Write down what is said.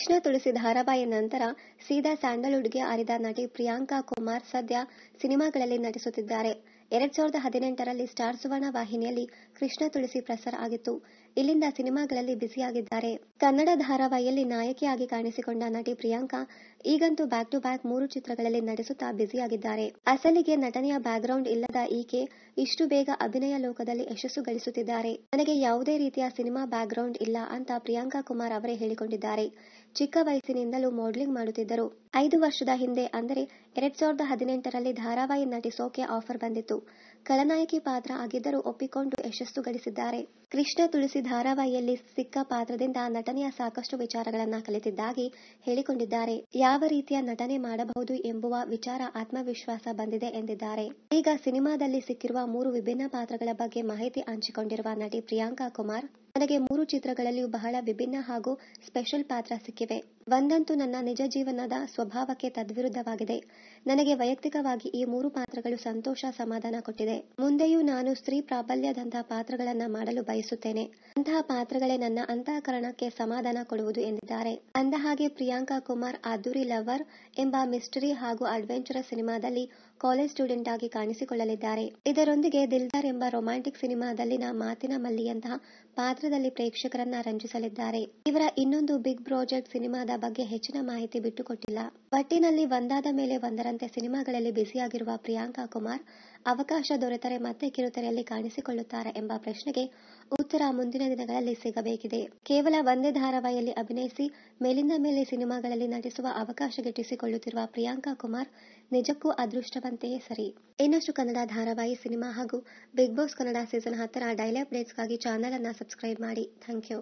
ಕೃಷ್ಣ ತುಳಸಿ ಧಾರಾವಾಹಿ ನಂತರ ಸೀದಾ ಸ್ಯಾಂಡಲ್ವುಡ್ಗೆ ಹಾರಿದ ನಟಿ ಪ್ರಿಯಾಂಕಾ ಕುಮಾರ್ ಸದ್ಯ ಸಿನಿಮಾಗಳಲ್ಲಿ ನಟಿಸುತ್ತಿದ್ದಾರೆ. 2018ರಲ್ಲಿ ಸ್ಟಾರ್ ಸುವರ್ಣ ವಾಹಿನಿಯಲ್ಲಿ ಕೃಷ್ಣ ತುಳಸಿ ಪ್ರಸಾರ ಆಗಿತ್ತು. ಇಲ್ಲಿಂದ ಸಿನಿಮಾಗಳಲ್ಲಿ ಬ್ಯುಸಿಯಾಗಿದ್ದಾರೆ. ಕನ್ನಡ ಧಾರಾವಾಹಿಯಲ್ಲಿ ನಾಯಕಿಯಾಗಿ ಕಾಣಿಸಿಕೊಂಡ ನಟಿ ಪ್ರಿಯಾಂಕಾ ಈಗಂತೂ ಬ್ಯಾಕ್ ಟು ಬ್ಯಾಕ್ 3 ಚಿತ್ರಗಳಲ್ಲಿ ನಟಿಸುತ್ತಾ ಬ್ಯುಸಿಯಾಗಿದ್ದಾರೆ. ಅಸಲಿಗೆ ನಟನೆಯ ಬ್ಯಾಕ್ಗ್ರೌಂಡ್ ಇಲ್ಲದ ಈಕೆ ಇಷ್ಟು ಬೇಗ ಅಭಿನಯ ಲೋಕದಲ್ಲಿ ಯಶಸ್ಸು ಗಳಿಸುತ್ತಿದ್ದಾರೆ. ನನಗೆ ಯಾವುದೇ ರೀತಿಯ ಸಿನಿಮಾ ಬ್ಯಾಕ್ಗ್ರೌಂಡ್ ಇಲ್ಲ ಅಂತ ಪ್ರಿಯಾಂಕಾ ಕುಮಾರ್ ಅವರೇ ಹೇಳಿಕೊಂಡಿದ್ದಾರೆ. ಚಿಕ್ಕ ವಯಸ್ಸಿನಿಂದಲೂ ಮಾಡೆಲಿಂಗ್ ಮಾಡುತ್ತಿದ್ದರು. 5 ವರ್ಷದ ಹಿಂದೆ ಅಂದರೆ 2018ರಲ್ಲಿ ಧಾರಾವಾಹಿ ನಟಿಸೋಕೆ ಆಫರ್ ಬಂದಿತ್ತು. ಖಳನಾಯಕಿ ಪಾತ್ರ ಆಗಿದ್ದರೂ ಒಪ್ಪಿಕೊಂಡು ಯಶಸ್ಸು ಗಳಿಸಿದ್ದಾರೆ. ಕೃಷ್ಣ ತುಳಸಿ ಧಾರಾವಾಹಿಯಲ್ಲಿ ಸಿಕ್ಕ ಪಾತ್ರದಿಂದ ನಟನೆಯ ಸಾಕಷ್ಟು ವಿಚಾರಗಳನ್ನ ಕಲಿತಿದ್ದಾಗಿ ಹೇಳಿಕೊಂಡಿದ್ದಾರೆ. ಯಾವ ರೀತಿಯ ನಟನೆ ಮಾಡಬಹುದು ಎಂಬುವ ವಿಚಾರ ಆತ್ಮವಿಶ್ವಾಸ ಬಂದಿದೆ ಎಂದಿದ್ದಾರೆ. ಈಗ ಸಿನಿಮಾದಲ್ಲಿ ಸಿಕ್ಕಿರುವ 3 ವಿಭಿನ್ನ ಪಾತ್ರಗಳ ಬಗ್ಗೆ ಮಾಹಿತಿ ಹಂಚಿಕೊಂಡಿರುವ ನಟಿ ಪ್ರಿಯಾಂಕಾ ಕುಮಾರ್, ನನಗೆ 3 ಚಿತ್ರಗಳಲ್ಲಿಯೂ ಬಹಳ ವಿಭಿನ್ನ ಹಾಗೂ ಸ್ಪೆಷಲ್ ಪಾತ್ರ ಸಿಕ್ಕಿವೆ. ಒಂದಂತೂ ನನ್ನ ನಿಜ ಜೀವನದ ಸ್ವಭಾವಕ್ಕೆ ತದ್ವಿರುದ್ಧವಾಗಿದೆ. ನನಗೆ ವೈಯಕ್ತಿಕವಾಗಿ ಈ 3 ಪಾತ್ರಗಳು ಸಂತೋಷ, ಸಮಾಧಾನ ಕೊಟ್ಟಿದೆ. ಮುಂದೆಯೂ ನಾನು ಸ್ತ್ರೀ ಪ್ರಾಬಲ್ಯದಂತಹ ಪಾತ್ರಗಳನ್ನ ಮಾಡಲು ಬಯಸುತ್ತೇನೆ. ಅಂತಹ ಪಾತ್ರಗಳೇ ನನ್ನ ಅಂತಃಕರಣಕ್ಕೆ ಸಮಾಧಾನ ಕೊಡುವುದು ಎಂದಿದ್ದಾರೆ. ಅಂದಹಾಗೆ ಪ್ರಿಯಾಂಕಾ ಕುಮಾರ್ ಅದ್ದೂರಿ ಲವರ್ ಎಂಬ ಮಿಸ್ಟರಿ ಹಾಗೂ ಅಡ್ವೆಂಚರಸ್ ಸಿನಿಮಾದಲ್ಲಿ ಕಾಲೇಜ್ ಸ್ಟೂಡೆಂಟ್ ಆಗಿ ಕಾಣಿಸಿಕೊಳ್ಳಲಿದ್ದಾರೆ. ಇದರೊಂದಿಗೆ ದಿಲ್ದಾರ್ ಎಂಬ ರೊಮ್ಯಾಂಟಿಕ್ ಸಿನಿಮಾದಲ್ಲಿನ ಮಾತಿನ ಮಲ್ಲಿಯಂತಹ ಪಾತ್ರದಲ್ಲಿ ಪ್ರೇಕ್ಷಕರನ್ನ ರಂಜಿಸಲಿದ್ದಾರೆ. ಇವರ ಇನ್ನೊಂದು ಬಿಗ್ ಪ್ರಾಜೆಕ್ಟ್ ಸಿನಿಮಾದ ಬಗ್ಗೆ ಹೆಚ್ಚಿನ ಮಾಹಿತಿ ಬಿಟ್ಟುಕೊಟ್ಟಿಲ್ಲ. ಒಟ್ಟಿನಲ್ಲಿ ಒಂದಾದ ಮೇಲೆ ಒಂದರಂತೆ ಸಿನಿಮಾಗಳಲ್ಲಿ ಬ್ಯುಸಿಯಾಗಿರುವ ಪ್ರಿಯಾಂಕಾ ಕುಮಾರ್ ಅವಕಾಶ ದೊರೆತರೆ ಮತ್ತೆ ಕಿರುತೆರೆಯಲ್ಲಿ ಕಾಣಿಸಿಕೊಳ್ಳುತ್ತಾರೆ ಎಂಬ ಪ್ರಶ್ನೆಗೆ ಉತ್ತರ ಮುಂದಿನ ದಿನಗಳಲ್ಲಿ ಸಿಗಬೇಕಿದೆ. ಕೇವಲ ಒಂದೇ ಧಾರಾವಾಹಿಯಲ್ಲಿ ಅಭಿನಯಿಸಿ ಮೇಲಿಂದ ಮೇಲೆ ಸಿನಿಮಾಗಳಲ್ಲಿ ನಟಿಸುವ ಅವಕಾಶ ಗಿಟ್ಟಿಸಿಕೊಳ್ಳುತ್ತಿರುವ ಪ್ರಿಯಾಂಕಾ ಕುಮಾರ್ ನಿಜಕ್ಕೂ ಅದೃಷ್ಟವಂತೆಯೇ ಸರಿ. ಇನ್ನಷ್ಟು ಕನ್ನಡ ಧಾರಾವಾಹಿ, ಸಿನಿಮಾ ಹಾಗೂ ಬಿಗ್ ಬಾಸ್ ಕನ್ನಡ ಸೀಸನ್ 10ರ ಡೈಲಿ ಅಪ್ಡೇಟ್ಸ್ಗಾಗಿ ಚಾನೆಲ್ ಅನ್ನ ಸಬ್ಸ್ಕ್ರೈಬ್ ಮಾಡಿ. Thank you.